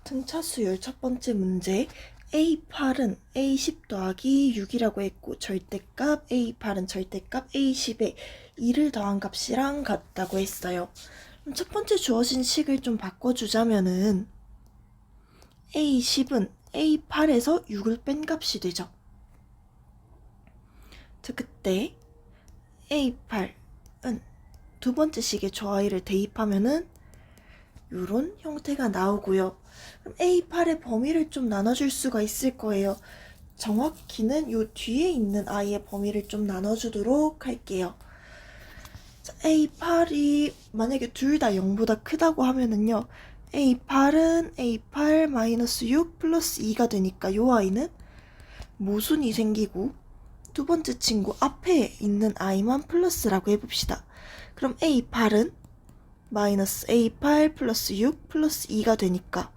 등차수 10번째 문제. A8은 A10 더하기 6이라고 했고 절대값 A8은 절대값 A10에 2를 더한 값이랑 같다고 했어요. 그럼 첫 번째 주어진 식을 좀 바꿔주자면은 A10은 A8에서 6을 뺀 값이 되죠. 자, 그때 A8은 두 번째 식의 조아이를 대입하면은 이런 형태가 나오고요. 그럼 A8의 범위를 좀 나눠줄 수가 있을 거예요. 정확히는 요 뒤에 있는 아이의 범위를 좀 나눠주도록 할게요. 자, A8이 만약에 둘 다 0보다 크다고 하면은요, A8은 A8-6 플러스 2가 되니까 요 아이는 모순이 생기고 두 번째 친구 앞에 있는 아이만 플러스라고 해봅시다. 그럼 A8은 마이너스 A8 플러스 6 플러스 2가 되니까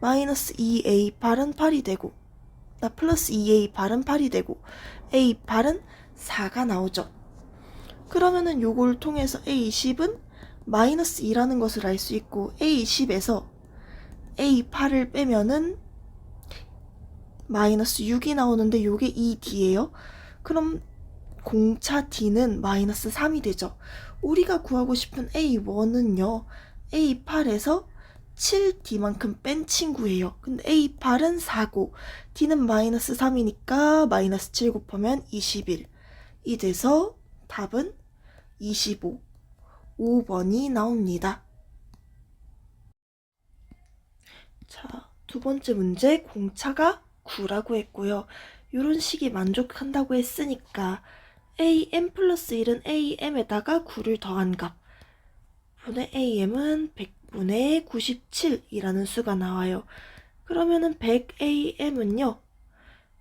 마이너스 2A8은 8이 되고 플러스 2A8은 8이 되고 A8은 4가 나오죠. 그러면은 요걸 통해서 A10은 마이너스 2라는 것을 알 수 있고 A10에서 A8을 빼면은 마이너스 6이 나오는데 요게 2D예요. 그럼 공차 D는 마이너스 3이 되죠. 우리가 구하고 싶은 A1은요, A8에서 7D만큼 뺀 친구예요. 근데 A8은 4고 D는 마이너스 3이니까 마이너스 7 곱하면 21이 돼서 답은 25, 5번이 나옵니다. 자, 두 번째 문제, 공차가 9라고 했고요. 이런 식이 만족한다고 했으니까 AM 플러스 1은 AM에다가 9를 더한 값 분의 AM은 100분의 97이라는 수가 나와요. 그러면은 100AM은요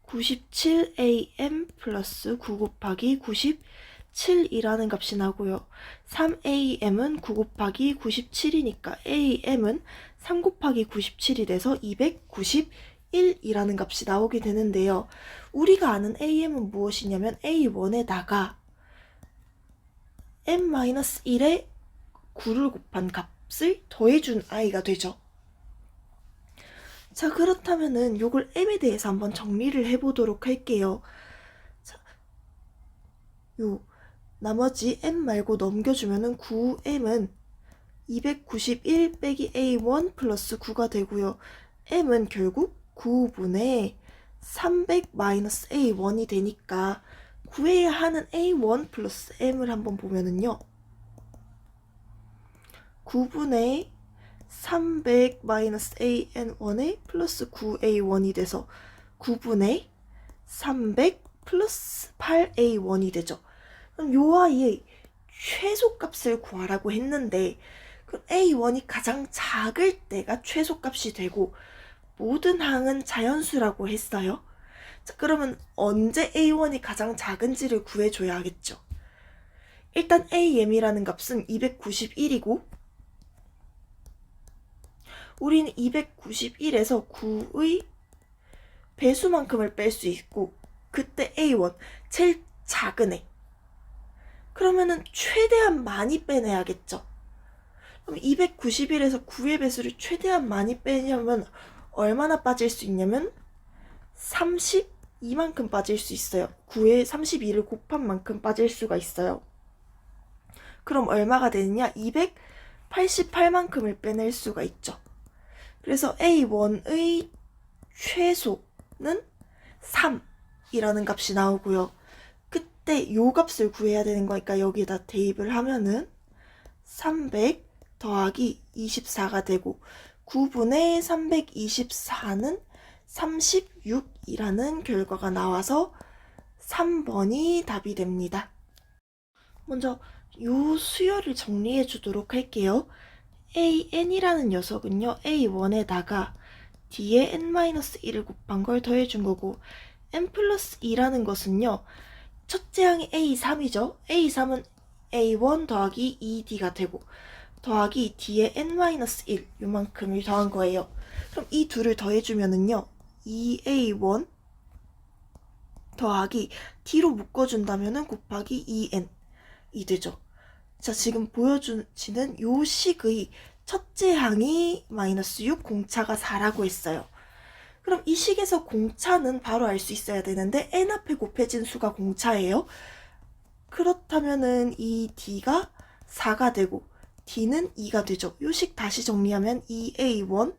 97AM 플러스 9 곱하기 97이라는 값이 나고요. 3AM은 9 곱하기 97이니까 AM은 3 곱하기 97이 돼서 291이라는 값이 나오게 되는데요. 우리가 아는 AM은 무엇이냐면 A1에다가 M-1에 9를 곱한 값을 더해준 아이가 되죠. 자, 그렇다면은 요걸 M에 대해서 한번 정리를 해보도록 할게요. 자, 요 나머지 M 말고 넘겨주면은 9M은 291 빼기 A1 플러스 9가 되고요. M은 결국 9분의 300 마이너스 A1이 되니까 구해야 하는 A1 플러스 M을 한번 보면은요. 9분의 300 마이너스 AN1에 플러스 9A1이 돼서 9분의 300 플러스 8A1이 되죠. 그럼 요 아이의 최소값을 구하라고 했는데 그럼 A1이 가장 작을 때가 최소값이 되고 모든 항은 자연수라고 했어요. 자, 그러면 언제 A1이 가장 작은지를 구해줘야 하겠죠. 일단 AM이라는 값은 291이고 우리는 291에서 9의 배수만큼을 뺄 수 있고 그때 A1 제일 작은 애 그러면은 최대한 많이 빼내야겠죠. 그럼 291에서 9의 배수를 최대한 많이 빼려면 얼마나 빠질 수 있냐면 32만큼 빠질 수 있어요. 9에 32를 곱한 만큼 빠질 수가 있어요. 그럼 얼마가 되느냐? 288만큼을 빼낼 수가 있죠. 그래서 A1의 최소는 3이라는 값이 나오고요. 그때 요 값을 구해야 되는 거니까 여기에다 대입을 하면은 300 더하기 24가 되고 9분의 324는 36이라는 결과가 나와서 3번이 답이 됩니다. 먼저 요 수열을 정리해 주도록 할게요. AN이라는 녀석은요, A1에다가 D에 N-1을 곱한 걸 더해준 거고 N 플러스 2라는 것은요, 첫째 항이 A3이죠. A3은 A1 더하기 2D가 되고 더하기 D에 N-1 요만큼을 더한 거예요. 그럼 이 둘을 더해주면은요, 2A1 더하기 D로 묶어준다면은 곱하기 2N이 되죠. 자, 지금 보여주시는 요 식의 첫째 항이 마이너스 6, 공차가 4라고 했어요. 그럼 이 식에서 공차는 바로 알 수 있어야 되는데 n 앞에 곱해진 수가 공차예요. 그렇다면은 이 d가 4가 되고 d는 2가 되죠. 요 식 다시 정리하면 2a1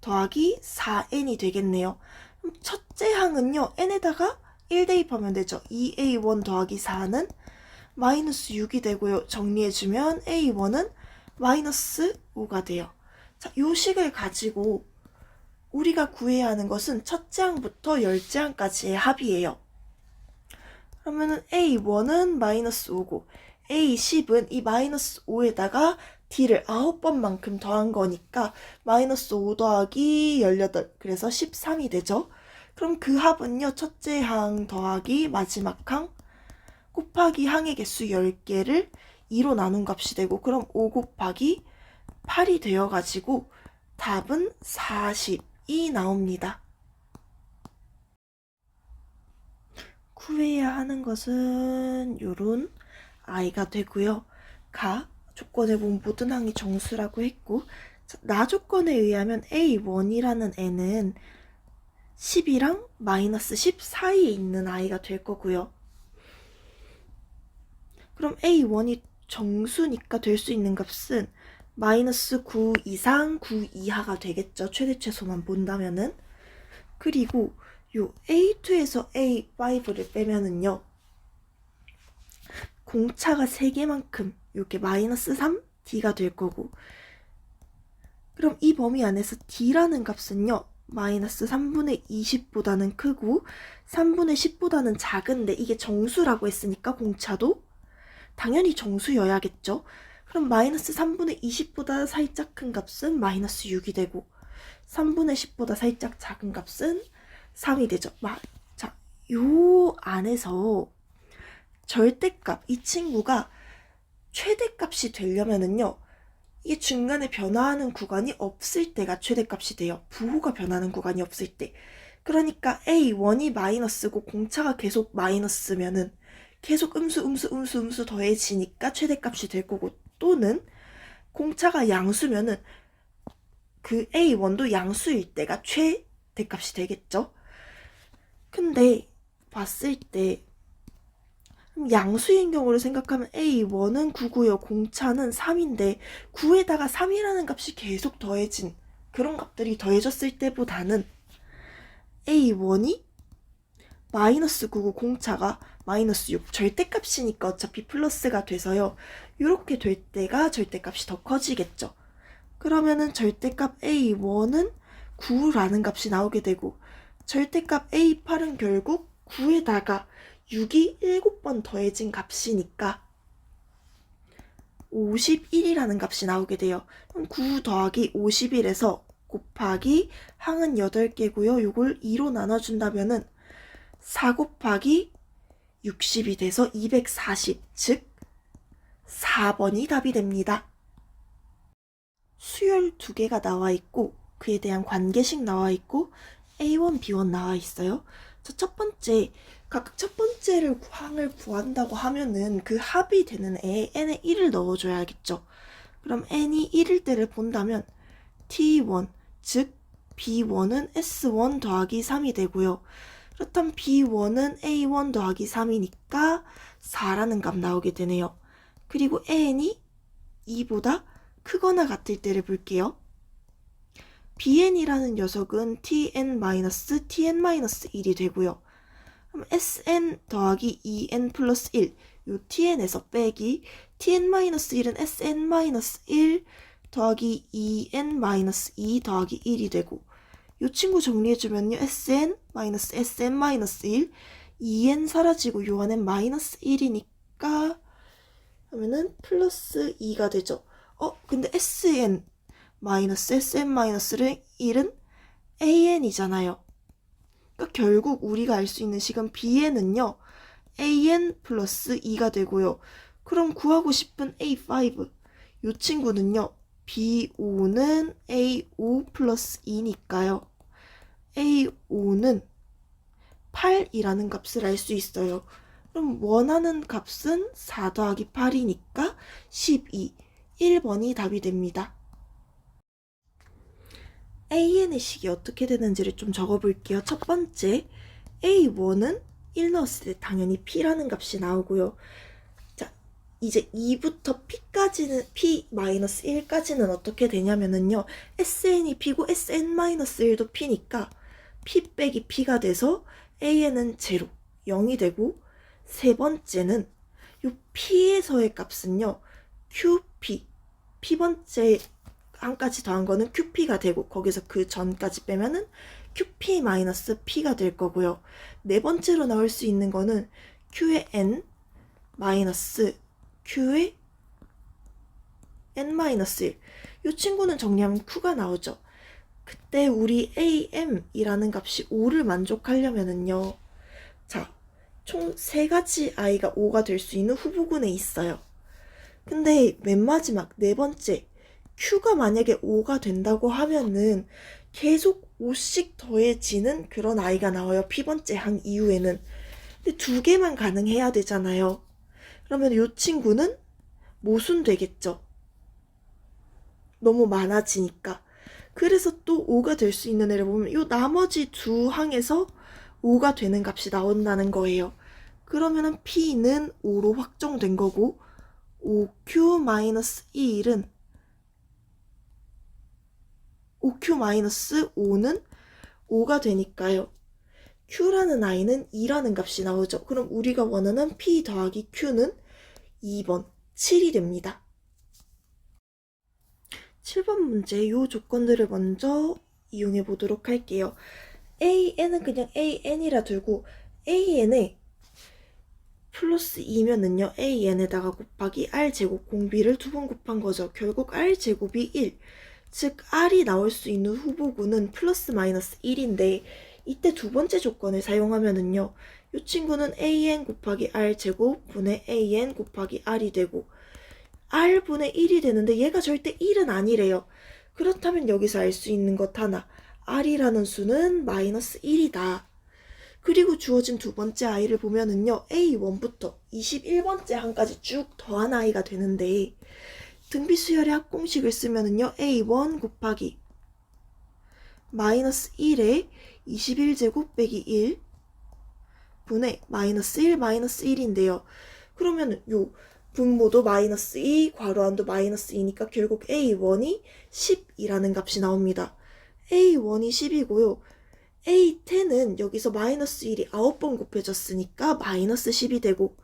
더하기 4n이 되겠네요. 그럼 첫째 항은요, n에다가 1 대입하면 되죠. 2a1 더하기 4는 마이너스 6이 되고요. 정리해주면 a1은 마이너스 5가 돼요. 자, 요 식을 가지고 우리가 구해야 하는 것은 첫째 항부터 열째 항까지의 합이에요. 그러면은 a1은 마이너스 5고 a10은 이 마이너스 5에다가 d를 9번만큼 더한 거니까 마이너스 5 더하기 18, 그래서 13이 되죠. 그럼 그 합은요, 첫째 항 더하기 마지막 항 곱하기 항의 개수 10개를 2로 나눈 값이 되고, 그럼 5 곱하기 8이 되어가지고 답은 40이 나옵니다. 구해야 하는 것은 요런 i가 되고요. 가 조건에 보면 모든 항이 정수라고 했고, 나 조건에 의하면 a1이라는 n은 10이랑 마이너스 10 사이에 있는 i가 될 거고요. 그럼 a1이 정수니까 될 수 있는 값은 마이너스 9 이상 9 이하가 되겠죠. 최대 최소만 본다면은. 그리고 요 a2에서 a5를 빼면은요, 공차가 3개만큼 요게 마이너스 3 d가 될 거고, 그럼 이 범위 안에서 d라는 값은요, 마이너스 3분의 20보다는 크고 3분의 10보다는 작은데, 이게 정수라고 했으니까 공차도 당연히 정수여야겠죠. 그럼 마이너스 3분의 20보다 살짝 큰 값은 마이너스 6이 되고 3분의 10보다 살짝 작은 값은 3이 되죠. 자, 요 안에서 절대값, 이 친구가 최대값이 되려면은요, 이게 중간에 변화하는 구간이 없을 때가 최대값이 돼요. 부호가 변하는 구간이 없을 때. 그러니까 a1이 마이너스고 공차가 계속 마이너스면은 계속 음수 더해지니까 최대값이 될 거고, 또는 공차가 양수면은 그 a1도 양수일 때가 최대값이 되겠죠. 근데 봤을 때 양수인 경우를 생각하면 a1은 9고요. 공차는 3인데 9에다가 3이라는 값이 계속 더해진 그런 값들이 더해졌을 때보다는 a1이 마이너스 9고 공차가 마이너스 6, 절대값이니까 어차피 플러스가 돼서요, 이렇게 될 때가 절대값이 더 커지겠죠. 그러면은 절대값 a1은 9라는 값이 나오게 되고, 절대값 a8은 결국 9에다가 6이 7번 더해진 값이니까 51이라는 값이 나오게 돼요. 그럼 9 더하기 51에서 곱하기 항은 8개고요. 이걸 2로 나눠준다면은 4 곱하기 60이 돼서 240, 즉 4번이 답이 됩니다. 수열 2개가 나와 있고 그에 대한 관계식 나와 있고 A1, B1 나와 있어요. 첫 번째, 각각 첫 번째를 항을 구한다고 하면은 그 합이 되는 애에 n에 1을 넣어줘야겠죠. 그럼 n이 1일 때를 본다면 T1, 즉 B1은 S1 더하기 3이 되고요. 그렇다면 B1은 A1 더하기 3이니까 4라는 값 나오게 되네요. 그리고 n이 2보다 크거나 같을 때를 볼게요. bn이라는 녀석은 tn-tn-1이 되고요. 그럼 sn 더하기 2n 플러스 1, 요 tn에서 빼기 tn-1은 sn-1 더하기 2n-2 더하기 1이 되고, 요 친구 정리해주면요, sn-sn-1, 2n 사라지고 요 안엔 마이너스 1이니까 하면은 플러스 2가 되죠. 근데 sn-1은 an이잖아요. 그러니까 결국 우리가 알 수 있는 식은 bn은요, an 플러스 2가 되고요. 그럼 구하고 싶은 a5, 요 친구는요, b5는 a5 플러스 2니까요. a5는 8이라는 값을 알 수 있어요. 그럼 원하는 값은 4 더하기 8이니까 12, 1번이 답이 됩니다. AN의 식이 어떻게 되는지를 좀 적어볼게요. 첫 번째, A1은 1 넣었을 때 당연히 P라는 값이 나오고요. 자, 이제 2부터 P까지는, P-1까지는 어떻게 되냐면은요. SN이 P고 SN-1도 P니까 P 빼기 P가 돼서 AN은 0, 0이 되고, 세 번째는 요 P에서의 값은요. QP, P번째 한까지 더한 거는 QP가 되고, 거기서 그 전까지 빼면은 QP-P가 될 거고요. 네 번째로 나올 수 있는 거는 Q의 N 마이너스 Q의 N-1. 이 친구는 정리하면 Q가 나오죠. 그때 우리 AM이라는 값이 5를 만족하려면은요. 자, 총 3가지 i가 5가 될 수 있는 후보군에 있어요. 근데 맨 마지막 네 번째 Q가 만약에 5가 된다고 하면은 계속 5씩 더해지는 그런 i가 나와요. P번째 항 이후에는. 근데 2개만 가능해야 되잖아요. 그러면 이 친구는 모순되겠죠. 너무 많아지니까. 그래서 또 5가 될 수 있는 애를 보면 이 나머지 두 항에서 5가 되는 값이 나온다는 거예요. 그러면은 P는 5로 확정된 거고 5Q-1은 5Q-5는 5가 되니까요. Q라는 i는 2라는 값이 나오죠. 그럼 우리가 원하는 P 더하기 Q는 2번 7이 됩니다. 7번 문제 이 조건들을 먼저 이용해 보도록 할게요. AN은 그냥 AN이라 두고 AN에 플러스 2면은요. AN에다가 곱하기 R제곱 공비를 2번 곱한 거죠. 결국 R제곱이 1. 즉 R이 나올 수 있는 후보군은 플러스 마이너스 1인데 이때 두 번째 조건을 사용하면은요. 이 친구는 AN 곱하기 R제곱 분의 AN 곱하기 R이 되고 R분의 1이 되는데 얘가 절대 1은 아니래요. 그렇다면 여기서 알 수 있는 것 하나. R이라는 수는 마이너스 1이다. 그리고 주어진 두 번째 i를 보면은요. A1부터 21번째 항까지 쭉 더한 i가 되는데 등비수열의 합공식을 쓰면은요. A1 곱하기 마이너스 1에 21제곱 빼기 1 분의 마이너스 1 마이너스 1인데요. 그러면 요 분모도 마이너스 2, 괄호한도 마이너스 2니까 결국 A1이 10이라는 값이 나옵니다. A1이 10이고요. A10은 여기서 마이너스 1이 9번 곱해졌으니까 마이너스 10이 되고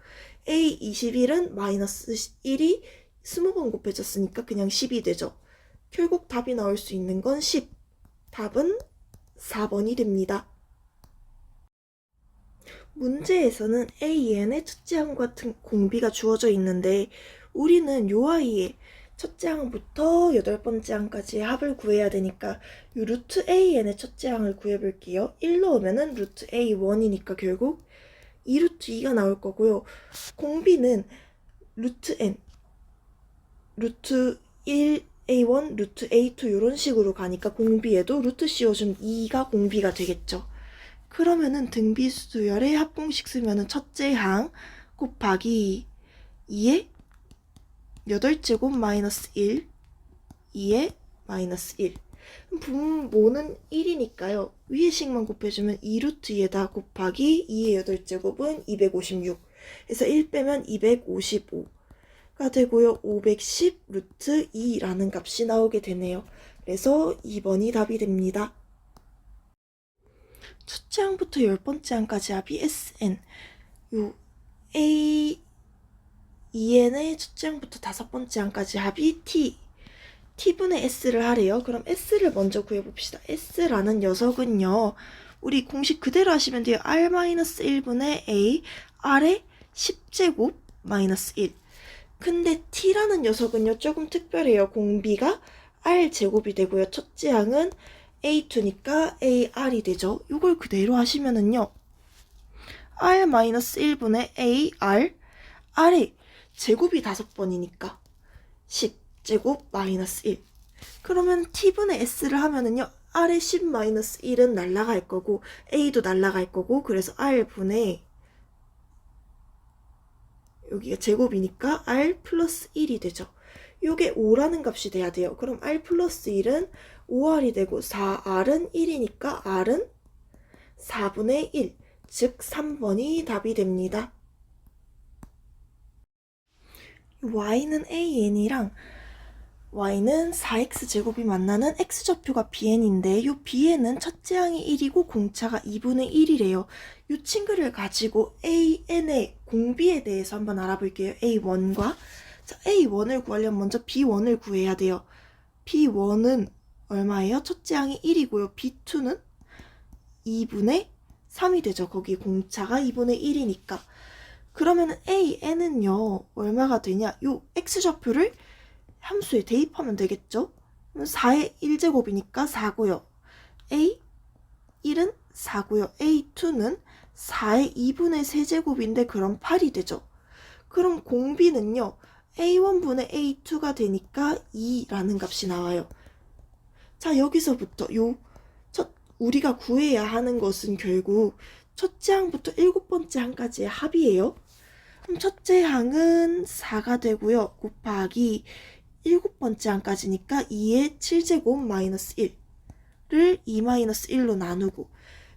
A21은 마이너스 1이 20번 곱해졌으니까 그냥 10이 되죠. 결국 답이 나올 수 있는 건 10. 답은 4번이 됩니다. 문제에서는 AN의 첫째 항과 같은 공비가 주어져 있는데 우리는 요 아이의 첫째 항부터 8번째 항까지의 합을 구해야 되니까 요 루트 AN의 첫째 항을 구해볼게요. 1 넣으면은 루트 A1이니까 결국 2루트 2가 나올 거고요. 공비는 루트 N, 루트 1, A1, 루트 A2 이런 식으로 가니까 공비에도 루트 씌워준 2가 공비가 되겠죠. 그러면은 등비수열의 합공식 쓰면은 첫째 항 곱하기 2의 8제곱 마이너스 1, 2의 마이너스 1. 분모는 1이니까요. 위의 식만 곱해주면 2루트 2에다 곱하기 2의 8제곱은 256. 그래서 1 빼면 255가 되고요. 510 루트 2라는 값이 나오게 되네요. 그래서 2번이 답이 됩니다. 첫째 항부터 10번째 항까지 합이 SN. 요 EN의 첫째 항부터 5번째 항까지 합이 T분의 S를 하래요. 그럼 S를 먼저 구해봅시다. S라는 녀석은요. 우리 공식 그대로 하시면 돼요. R-1분의 A, R의 10제곱 마이너스 1. 근데 T라는 녀석은요. 조금 특별해요. 공비가 R제곱이 되고요. 첫째 항은 A2니까 AR이 되죠. 이걸 그대로 하시면은요. R-1분의 AR, R의 제곱이 5번이니까 10제곱 마이너스 1. 그러면 T분의 S를 하면은요. R의 10 마이너스 1은 날라갈 거고 A도 날라갈 거고 그래서 R분의 여기가 제곱이니까 R 플러스 1이 되죠. 요게 5라는 값이 돼야 돼요. 그럼 R 플러스 1은 5R이 되고 4R은 1이니까 R은 4분의 1, 즉 3번이 답이 됩니다. y는 an이랑 y는 4x제곱이 만나는 x좌표가 bn인데 이 bn은 첫째 항이 1이고 공차가 2분의 1이래요. 이 친구를 가지고 an의 공비에 대해서 한번 알아볼게요. a1과 자, a1을 구하려면 먼저 b1을 구해야 돼요. b1은 얼마예요? 첫째 항이 1이고요. b2는 2분의 3이 되죠. 거기 공차가 2분의 1이니까. 그러면 an은요 얼마가 되냐? 요 x좌표를 함수에 대입하면 되겠죠? 4의 1제곱이니까 4고요. a1은 4고요. a2는 4의 2분의 3제곱인데 그럼 8이 되죠. 그럼 공비는요 a1분의 a2가 되니까 2라는 값이 나와요. 자, 여기서부터 우리가 구해야 하는 것은 결국 첫째 항부터 7번째 항까지의 합이에요. 그럼 첫째 항은 4가 되고요. 곱하기 7번째 항까지니까 2의 7제곱 마이너스 1를 2-1로 나누고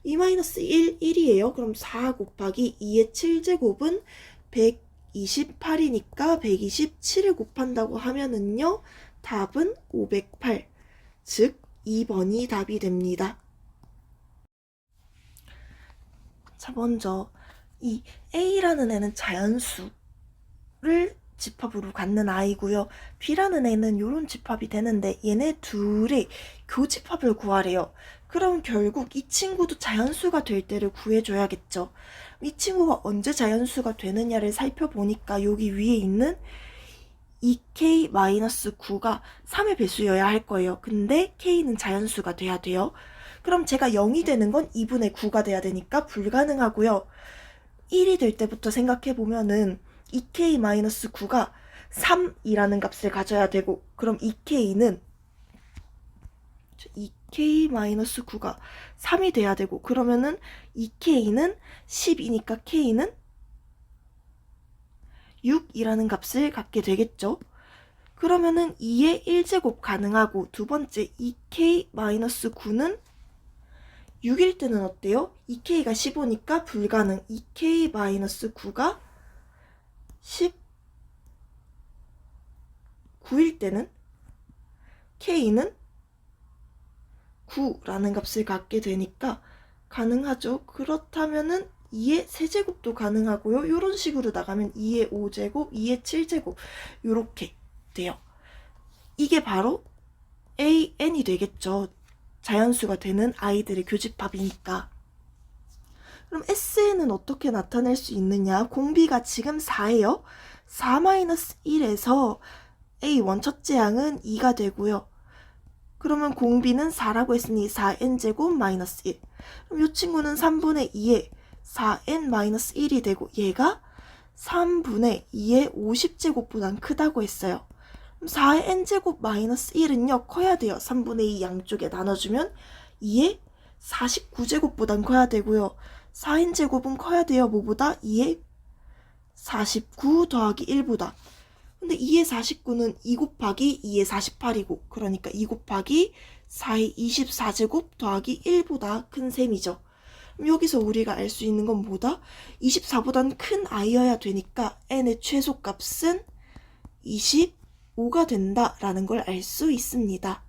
2-1, 1이에요. 그럼 4 곱하기 2의 7제곱은 128이니까 127을 곱한다고 하면은요. 답은 508, 즉 2번이 답이 됩니다. 자, 먼저 이 A라는 애는 자연수를 집합으로 갖는 아이고요. B라는 애는 이런 집합이 되는데 얘네 둘의 교집합을 구하래요. 그럼 결국 이 친구도 자연수가 될 때를 구해줘야겠죠. 이 친구가 언제 자연수가 되느냐를 살펴보니까 여기 위에 있는 2k-9가 3의 배수여야 할 거예요. 근데 k는 자연수가 돼야 돼요. 그럼 제가 0이 되는 건 2분의 9가 돼야 되니까 불가능하고요. 1이 될 때부터 생각해보면은 2k-9가 3이라는 값을 가져야 되고 그럼 2k는 2k-9가 3이 돼야 되고 그러면은 2k는 10이니까 k는 6이라는 값을 갖게 되겠죠. 그러면은 2의 1제곱 가능하고 두 번째 2k-9는 6일 때는 어때요? 2k가 15니까 불가능. 2k-9가 19일 때는 k는 9라는 값을 갖게 되니까 가능하죠. 그렇다면은 2의 세제곱도 가능하고요. 이런 식으로 나가면 2의 5제곱, 2의 7제곱 이렇게 돼요. 이게 바로 an이 되겠죠. 자연수가 되는 아이들의 교집합이니까. 그럼 SN은 어떻게 나타낼 수 있느냐? 공비가 지금 4예요. 4-1에서 A1 첫째 항은 2가 되고요. 그러면 공비는 4라고 했으니 4n제곱 마이너스 1. 그럼 이 친구는 3분의 2에 4n-1이 되고 얘가 3분의 2의 50제곱보단 크다고 했어요. 4의 n제곱 마이너스 1은요 커야 돼요. 3분의 2 양쪽에 나눠주면 2의 49제곱보단 커야 되고요. 4n제곱은 커야 돼요. 뭐보다? 2의 49 더하기 1보다. 근데 2의 49는 2 곱하기 2의 48이고 그러니까 2 곱하기 4의 24제곱 더하기 1보다 큰 셈이죠. 그럼 여기서 우리가 알 수 있는 건 뭐다? 24보단 큰 아이여야 되니까 n의 최소값은 25가 된다라는 걸 알 수 있습니다.